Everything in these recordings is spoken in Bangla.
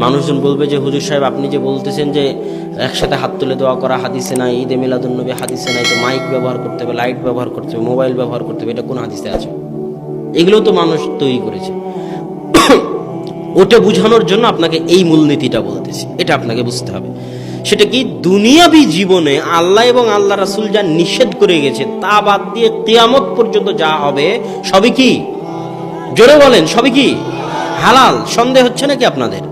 মানুষজন বলবে যে হুজুর সাহেব আপনি যে বলতেছেন যে একসাথে হাত তুলে দোয়া করা হাদিসে নাই, ঈদে মিলাদুন্নবী হাদিসে নাই, তো মাইক ব্যবহার করতে হবে, লাইট ব্যবহার করতে হবে, মোবাইল ব্যবহার করতে হবে, এটা কোন হাদিসে আছে? এগুলো তো মানুষ তৈরি করেছে। ওটা বুঝানোর জন্য আপনাকে এই মূলনীতিটা বলতেছি, এটা আপনাকে বুঝতে হবে। সেটা কি, দুনিয়াবী জীবনে আল্লাহ এবং আল্লাহ রাসূল যা নিষেধ করে গেছে তা বাদ দিয়ে কিয়ামত পর্যন্ত যা হবে সবই কি, জোরে বলেন, সবই কি হালাল। সন্দেহ হচ্ছে নাকি আপনাদের?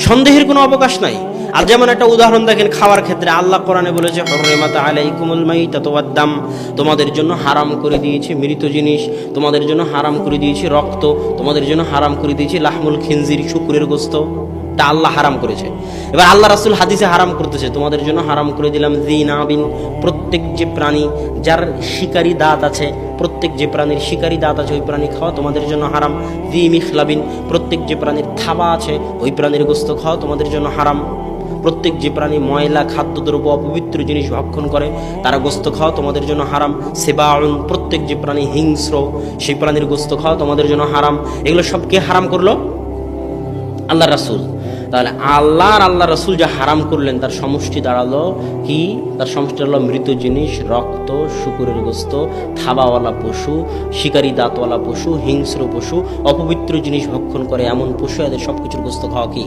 সন্দেহের কোনো অবকাশ নাই। আর যেমন একটা উদাহরণ দেখেন, খাওয়ার ক্ষেত্রে আল্লাহ কোরআনে বলেছে হুররিমাত আলাইকুমুল মাইতাতু ওয়াদ-দাম, তোমাদের জন্য হারাম করে দিয়েছি মৃত জিনিস, তোমাদের জন্য হারাম করে দিয়েছি রক্ত, তোমাদের জন্য হারাম করে দিয়েছি লাহমুল খিনজির, শুকরের গোশত, তা আল্লাহ হারাম করেছে। এবার আল্লাহ রাসূল হাদিসে হারাম করতেছে, তোমাদের জন্য হারাম করে দিলাম যিনাবিন, প্রত্যেক যে প্রাণী যার শিকারী দাঁত আছে, প্রত্যেক যে প্রাণীর শিকারী দাঁত আছে ওই প্রাণী খাওয়া তোমাদের জন্য হারাম। যিমিখলাবিন, প্রত্যেক যে প্রাণীর থাবা আছে ওই প্রাণীর গোশত খাওয়া তোমাদের জন্য হারাম। প্রত্যেক যে প্রাণী ময়লা খাদ্যদ্রব্য অপবিত্র জিনিস ভক্ষণ করে তারা গোশত খাওয়া তোমাদের জন্য হারাম। সেবাউন, প্রত্যেক যে প্রাণী হিংস্র সেই প্রাণীর গোশত খাওয়া তোমাদের জন্য হারাম। এগুলো সব কে হারাম করলো? আল্লাহ রাসূল। তাহলে আল্লাহ রাসূল যা হারাম করলেন তার সমষ্টি দাঁড়ালো কি? তার সমষ্টি দাঁড়ালো মৃত জিনিস, রক্ত, শুকুরের গোশত, থাবাওয়ালা পশু, শিকারী দাঁতওয়ালা পশু, হিংস্র পশু, অপবিত্র জিনিস ভক্ষণ করে এমন পশু, এদের সবকিছুর গোশত খাওয়া কি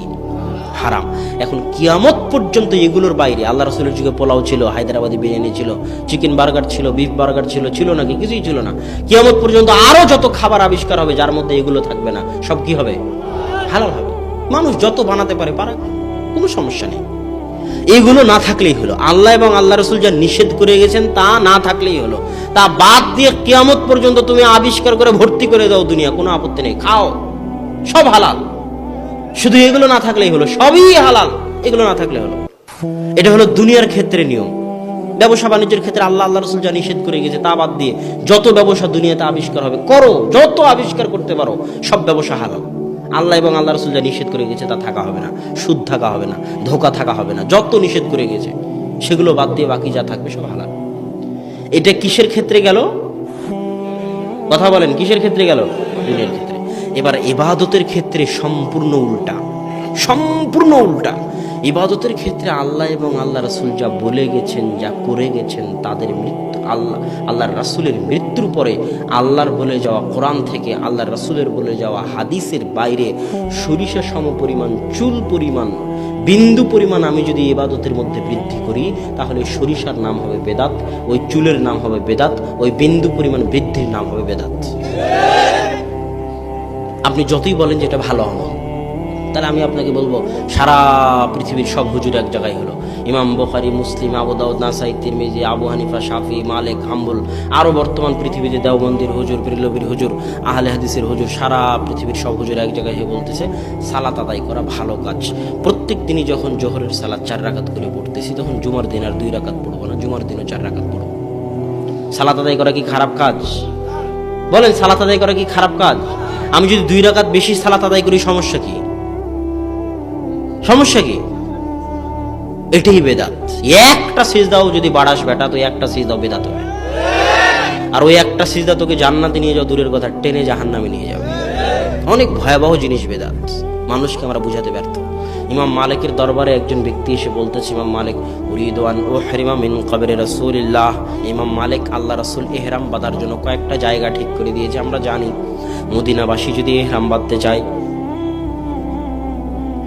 হারাম। এখন কিয়ামত পর্যন্ত এগুলোর বাইরে, আল্লাহ রাসূলের যুগে পোলাও ছিল, হায়দ্রাবাদি বিরিয়ানি ছিল, চিকেন বার্গার ছিল, বিফ বার্গার ছিল, ছিল নাকি? কিছুই ছিল না। কিয়ামত পর্যন্ত আরো যত খাবার আবিষ্কার হবে যার মধ্যে এগুলো থাকবে না, সব কি হবে? হালাল হবে। মানুষ যত বানাতে পারে পারাক, কোনো সমস্যা নেই। এগুলো না থাকলেই হলো। আল্লাহ এবং আল্লাহ রাসূল যা নিষেধ করে গেছেন তা না থাকলেই হলো। তা বাদ দিয়ে কিয়ামত পর্যন্ত তুমি আবিষ্কার করে ভর্তি করে দাও দুনিয়া, কোনো আপত্তি নেই, খাও, সব হালাল। শুধু এগুলো না থাকলেই হলো, সবই হালাল, এগুলো না থাকলে হলো। এটা হলো দুনিয়ার ক্ষেত্রে নিয়ম। ব্যবসা বাণিজ্যের ক্ষেত্রে আল্লাহ রাসূল যা নিষেধ করে গেছে তা বাদ দিয়ে যত ব্যবসা দুনিয়াতে আবিষ্কার হবে করো, যত আবিষ্কার করতে পারো, সব ব্যবসা হালাল। আল্লাহ এবং আল্লাহ রাসূল যা নিষেধ করে গেছে তা থাকা হবে না, সুদ থাকা হবে না, ধোঁকা থাকা হবে না, যত নিষেধ করে গেছে সেগুলো বাদ দিয়ে বাকি যা থাকবে সব হালাল। এটা কিসের ক্ষেত্রে গেল? কথা বলেন, কিসের ক্ষেত্রে গেল? দুনিয়ার ক্ষেত্রে। এবার ইবাদতের ক্ষেত্রে সম্পূর্ণ উল্টা, সম্পূর্ণ উল্টা। ইবাদতের ক্ষেত্রে আল্লাহ এবং আল্লাহ রাসূল যা বলে গেছেন, যা করে গেছেন, তাদের মৃত্যু আল্লাহর রাসূলের মৃত্যুর পরে আল্লাহর বলে যাওয়া কোরআন থেকে আল্লাহর রাসূলের বলে যাওয়া হাদিসের বাইরে সরিষা সম পরিমাণ, চুল পরিমাণ, বিন্দু পরিমাণ আমি যদি ইবাদতের মধ্যে বৃদ্ধি করি তাহলে সরিষার নাম হবে বেদাত, ওই চুলের নাম হবে বেদাত, ওই বিন্দু পরিমাণ বৃদ্ধির নাম হবে বেদাত। আপনি যতই বলেন যে এটা ভালো আমল, তাহলে আমি আপনাকে বলবো সারা পৃথিবীর সব হুজুর এক জায়গায় হলো। ইমাম বুখারী, মুসলিম, আবু দাউদ, নাসাই, তিরমিজি, আবু হানিফা, শাফি, মালিক, হাম্বল, আরো বর্তমান পৃথিবীতে দেওবন্দির হুজুর, বিরলবীর হুজুর, আহলে হাদিসের হুজুর, সারা পৃথিবীর সব হুজুর এক জায়গায় হয়ে বলতেছে সালাত আদায় করা ভালো কাজ। প্রত্যেক দিনই যখন জোহরের সালাত 4 রাকাত করে পড়তেছি তখন জুমার দিন আর 2 রাকাত পড়বো না, জুমার দিনও 4 রাকাত পড়বো। সালাত আদায় করা কি খারাপ কাজ? বলেন, সালাত আদায় করা কি খারাপ কাজ? আমি যদি 2 রাকাত বেশি সালাত আদায় করি সমস্যা কি? সমস্যা কি? এটাই বেদাত। একটা সিজদাও যদি বাড়াস বেটা, তো একটা সিজদাও বেদাত হবে। আর ওই একটা সিজদা তোকে জান্নাতে নিয়ে যাও দূরের কথা, টেনে জাহান্নামে নিয়ে যাবে। অনেক ভয়াবহ জিনিস বেদাত, মানুষকে আমরা বুঝাতে ব্যর্থ। ইমাম মালিকের দরবারে একজন ব্যক্তি এসে বলতেছে, ইমাম মালিক উরিদু আন উহরিমা মিন কবরি রাসূলিল্লাহ। ইমাম মালিক আল্লাহ রাসূল ইহরাম বাঁধার জন্য কয়েকটা জায়গা ঠিক করে দিয়েছে। আমরা জানি মদিনাবাসী যদি ইহরাম বাঁধতে চায়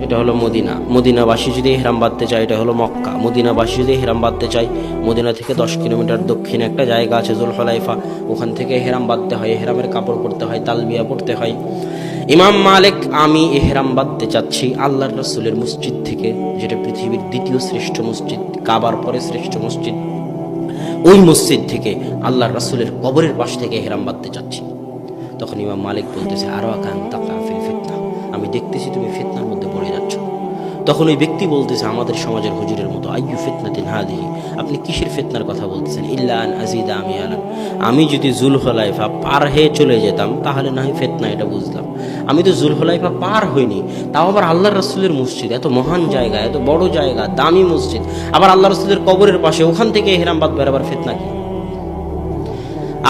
এটা হলো মদিনা, মদিনাবাসী যদি ইহরাম বাঁধতে চায় এটা হলো মক্কা, মদিনাবাসী যদি ইহরাম বাঁধতে চায় মদিনা থেকে 10 কিলোমিটার দক্ষিণে একটা জায়গা আছে জুলহুলাইফা, ওখান থেকে ইহরাম বাঁধতে হয়, ইহরামের কাপড় পরতে হয়, তালবিয়া পড়তে হয়। ইমাম মালিক, আমি ইহরাম বাঁধতে চাচ্ছি আল্লাহর রাসূলের মসজিদ থেকে, যেটা পৃথিবীর দ্বিতীয় শ্রেষ্ঠ মসজিদ, কাবার পরে শ্রেষ্ঠ মসজিদ, ওই মসজিদ থেকে আল্লাহর রাসূলের কবরের পাশ থেকে ইহরাম বাঁধতে চাচ্ছি। তখন ইমাম মালিক বলতেছে আরাকান তাকা ফিল ফিতনা, আমি দেখতেছি তুমি ফিতনার মধ্যে পড়ে যাচ্ছ। তখন ওই ব্যক্তি বলতেছে আমাদের সমাজের হুজুরের মতো, আইয়ু ফিতনাতিন হাদিহি, আপনি কিসের ফিতনার কথা বলতেছেন? ইল্লা আন আযীদা আমিয়ালান, আমি যদি জুলহুলাইফা পার হয়ে চলে যেতাম তাহলে না হয় ফিতনা, এটা বুঝলাম। আমি তো জুলহুলাইফা পার হইনি, তাও আবার আল্লাহর রাসূলের মসজিদ, এত মহান জায়গা, এত বড় জায়গা, দামি মসজিদ, আবার আল্লাহর রাসূলের কবরের পাশে, ওখান থেকে ইহরাম বাঁধবার আবার ফিতনা কি?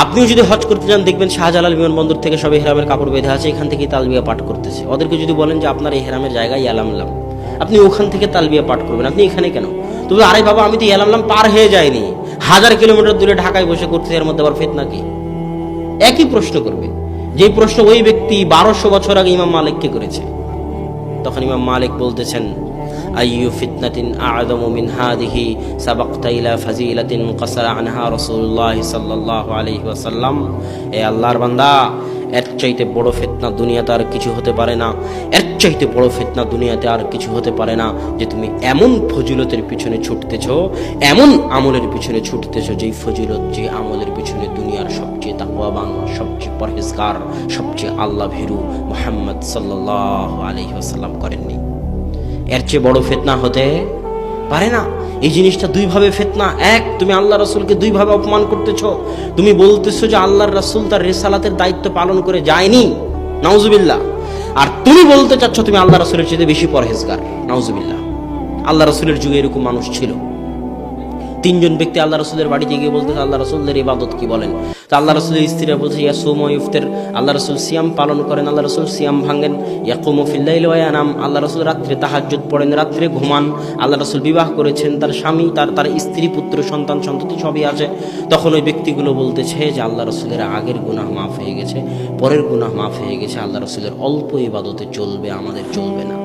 আপনিও যদি হজ করতে যান দেখবেন শাহজালাল বিমানবন্দর থেকে সব ইহরামের কাপড় বেঁধে আছে, এখান থেকে তালবিয়া পাঠ করতেছে। ওদেরকে যদি বলেন যে আপনার ইহরামের জায়গায় ইয়ালামলাম, আপনি ওখান থেকে তালবিয়া পাঠ করবেন, আপনি এখানে কেন? তবে আরে বাবা, আমি তো ইয়ালামলাম পার হয়ে যাইনি, 1000 কিলোমিটার দূরে ঢাকায় বসে করতে, এর মধ্যে আবার ফিতনা কি? একই প্রশ্ন করবে যে প্রশ্ন ওই ব্যক্তি 1200 বছর আগে ইমাম মালিককে করেছে। তখন ইমাম মালিক বলতেছেন, আইয়ু ফিতনাতিন আ'যামু মিন হাদিহি সাবাকতা ইলা ফাজিলাতিন কাসারা আনহা রাসূলুল্লাহ সাল্লাল্লাহু আলাইহি ওয়াসাল্লাম। এ আল্লাহর বান্দা, এর চাইতে বড় ফিতনা দুনিয়াতে আর কিছু হতে পারে না, এর চাইতে বড় ফিতনা দুনিয়াতে আর কিছু হতে পারে না যে তুমি এমন ফজিলতের পিছনে ছুটতেছো, এমন আমলের পিছনে ছুটতেছো, যেই ফজিলত, যে আমলের পিছনে দুনিয়ার সবচেয়ে তাকওয়াবান, সবচেয়ে পরহেজগার, সবচেয়ে আল্লাহ ভীরু মুহাম্মদ সাল্লাল্লাহু আলাইহি ওয়াসাল্লাম করেননি। এর চেয়ে বড় ফিতনা হতে পারে না। এই জিনিসটা দুইভাবে ফিতনা। এক, তুমি আল্লাহ রাসূলকে দুইভাবে অপমান করতেছো। তুমি বলতেছো যে আল্লাহর রাসূল তার রিসালাতের দায়িত্ব পালন করে যায়নি, নাউজুবিল্লাহ। আর তুমি বলতে চাচ্ছ তুমি আল্লাহ রাসূলের চেয়ে বেশি পরহেজগার, নাউজুবিল্লাহ। আল্লাহ রাসূলের যুগে এরকম মানুষ ছিল। 3 জন ব্যক্তি আল্লাহ রাসূলের বাড়িতে গিয়ে বলতেছে, আল্লাহ রাসূলের ইবাদত কি বলেন? তো আল্লাহ রাসূলের স্ত্রীরা বলছে, ইয়াসুমু ইফতার, আল্লাহ রাসূল সিয়াম পালন করেন, আল্লাহ রাসূল সিয়াম ভাঙেন। ইয়াকুমু ফিল লাইলি ওয়া ইয়ানাম, আল্লাহ রাসূল রাত্রে তাহাজ্জুদ পড়েন, রাত্রে ঘুমান। আল্লাহ রাসূল বিবাহ করেছেন, তার স্বামী, তার স্ত্রী, পুত্র, সন্তান, সন্ততি সবই আছে। তখন ওই ব্যক্তিগুলো বলতেছে যে আল্লাহ রাসূলের আগের গুনাহ মাফ হয়ে গেছে, পরের গুনাহ মাফ হয়ে গেছে, আল্লাহ রাসূলের অল্প ইবাদতে চলবে, আমাদের চলবে না,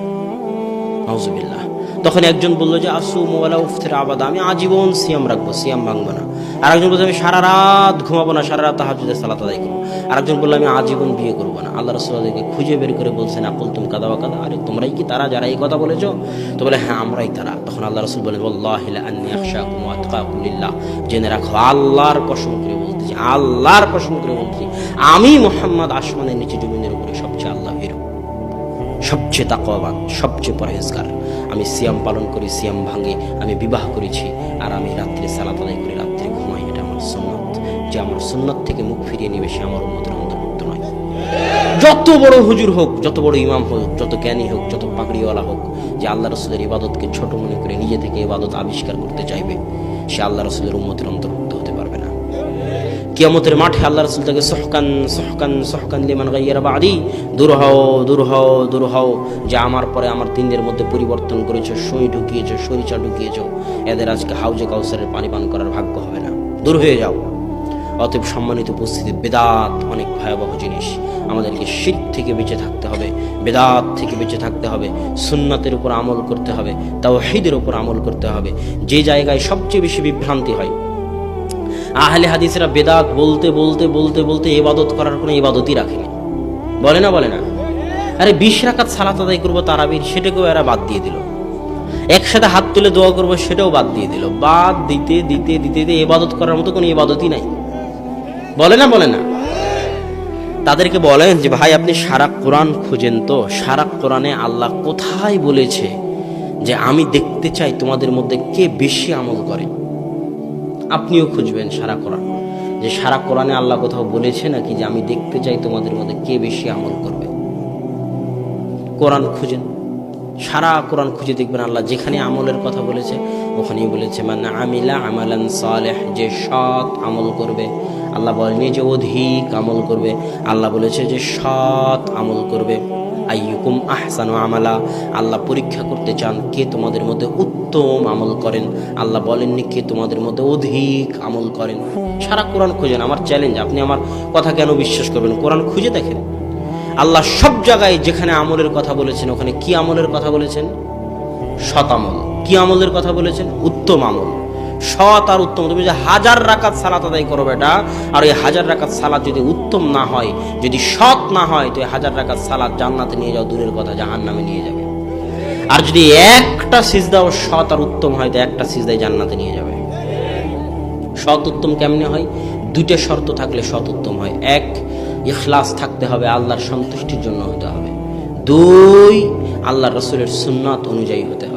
নাউজুবিল্লাহ। তখন একজন বললো যে আসুমু ওয়ালা উফতির আবাদা, আমি আজীবন সিয়াম রাখবো, সিয়াম ভাঙবো না। আর একজন বলছে আমি সারা রাত ঘুমাবো না, সারা রাত তাহাজ্জুদের সালাত আদায় করবো। আর একজন বললো আমি আজীবন বিয়ে করবো না। আল্লাহ রাসূল তাদেরকে খুঁজে বের করে বলছেন, আকুল তুম কাদা ওয়া কাদা, আরে তোমরাই কি তারা যারা এই কথা বলেছো? তো বলে হ্যাঁ, আমরাই তারা। তখন আল্লাহ রাসূল বলেন, ওয়াল্লাহি লা আন্নী আখশাকুম ওয়া আতকাকুম লিল্লাহ, জেনে রাখো, আল্লাহর কসম করে বলতেছি, আল্লাহর কসম করে বলতেছি, আমি মুহাম্মদ আসমানের নিচে জমিনের উপরে সবচেয়ে আল্লাহ ভীরু, সবচেয়ে তাকওয়াবান, সবচেয়ে পরহেজগার। আমি সিয়াম পালন করি, সিয়াম ভাঙি, আমি বিবাহ করেছি, আর আমি রাত্রে সালাত আদায় করি, রাত্রে ঘুমাই। এটা আমার সুন্নাত। যে আমার সুন্নাত থেকে মুখ ফিরিয়ে নেবে সে আমার উম্মতের অন্তর্ভুক্ত নয়। যত বড় হুজুর হোক, যত বড় ইমাম হোক, যত জ্ঞানী হোক, যত পাগড়িওয়ালা হোক, যে আল্লাহ রাসূলের ইবাদতকে ছোট মনে করে নিজে থেকে ইবাদত আবিষ্কার করতে চাইবে, সে আল্লাহ রাসূলের উম্মতের অন্তর্ভুক্ত হতে পারবে না। কিয়ামতের মাঠে আল্লাহ রাসূল তাকে সুহকান সুহকান সুহকান লিমান গায়্যারা বাদি, দূর হও, দূর হও, দূর হও, যে আমার পরে আমার দিনের মধ্যে পরিবর্তন করেছো, সই ঢুকিয়েছো, সরিচা ঢুকিয়েছো, এদের আজকে হাউজে কাউসারের পানি পান করার ভাগ্য হবে না, দূর হয়ে যাও। অতএব সম্মানিত উপস্থিতি, বেদাত অনেক ভয়াবহ জিনিস। আমাদেরকে শিরক থেকে বেঁচে থাকতে হবে, বেদাত থেকে বেঁচে থাকতে হবে, সুন্নাতের উপর আমল করতে হবে, তাওহীদের উপর আমল করতে হবে। যে জায়গায় সবচেয়ে বেশি বিভ্রান্তি হয়, আহলে হাদিসরা বেদাত বলতে বলতে বলতে বলতে ইবাদত করার কোনো ইবাদতই রাখেনি। বলে না, বলে না, আরে 20 রাকাত সালাত আদায় করবো তারাবির, সেটাকেও এরা বাদ দিয়ে দিল। একসাথে হাত তুলে দোয়া করবো, সেটাও বাদ দিয়ে দিল। বাদ দিতে দিতে দিতে দিতে ইবাদত করার মতো কোনো ইবাদতই নাই। বলে না, বলে না। তাদেরকে বলেন যে ভাই, আপনি সারা কোরআন খুঁজেন তো, সারা কোরআনে আল্লাহ কোথায় বলেছে যে আমি দেখতে চাই তোমাদের মধ্যে কে বেশি আমল করে? আপনিও খুঁজবেন সারা কোরআন, যে সারা কোরআনে আল্লাহ কোথাও বলেছে নাকি যে আমি দেখতে চাই তোমাদের মধ্যে কে বেশি আমল করবে। কোরআন খুঁজেন, সারা কোরআন খুঁজে দেখবেন আল্লাহ যেখানে আমলের কথা বলেছে ওখানেই বলেছে মান আমিলা আমালান সালেহ, যে সৎ আমল করবে। আল্লাহ বলেনি যে অধিক আমল করবে, আল্লাহ বলেছে যে সৎ আমল করবে। আইয়ুকুম আহসানু আমালা, আল্লাহ পরীক্ষা করতে চান কে তোমাদের মধ্যে উত্তম আমল করেন। আল্লাহ বলেননি কে তোমাদের মধ্যে অধিক আমল করেন। সারা কোরআন খুঁজেন। আমার চ্যালেঞ্জ, আপনি আমার কথা কেন বিশ্বাস করবেন? কোরআন খুঁজে দেখেন। আল্লাহ সব জায়গায় যেখানে আমলের কথা বলেছেন ওখানে কি আমলের কথা বলেছেন? সৎ আমল। কি আমলের কথা বলেছেন? উত্তম আমল। সৎ আর উত্তম। তুমি যে 1000 রাকাত সালাত আদায় করো বেটা, আর এই 1000 রাকাত সালাত যদি উত্তম না হয়, যদি সৎ না হয়, তো এই 1000 রাকাত সালাত জান্নাতে নিয়ে যাও দূরের কথা, জাহান্নামে নিয়ে যাবে। আর যদি একটা সিজদাও সৎ আর উত্তম হয়, তো একটা সিজদাই জান্নাতে নিয়ে যাবে। সৎ উত্তম কেমনে হয়? 2টা শর্ত থাকলে সৎ উত্তম হয়। 1, ইখলাস থাকতে হবে, আল্লাহর সন্তুষ্টির জন্য হতে হবে। 2, আল্লাহর রাসূলের সুন্নাত অনুযায়ী হতে হবে।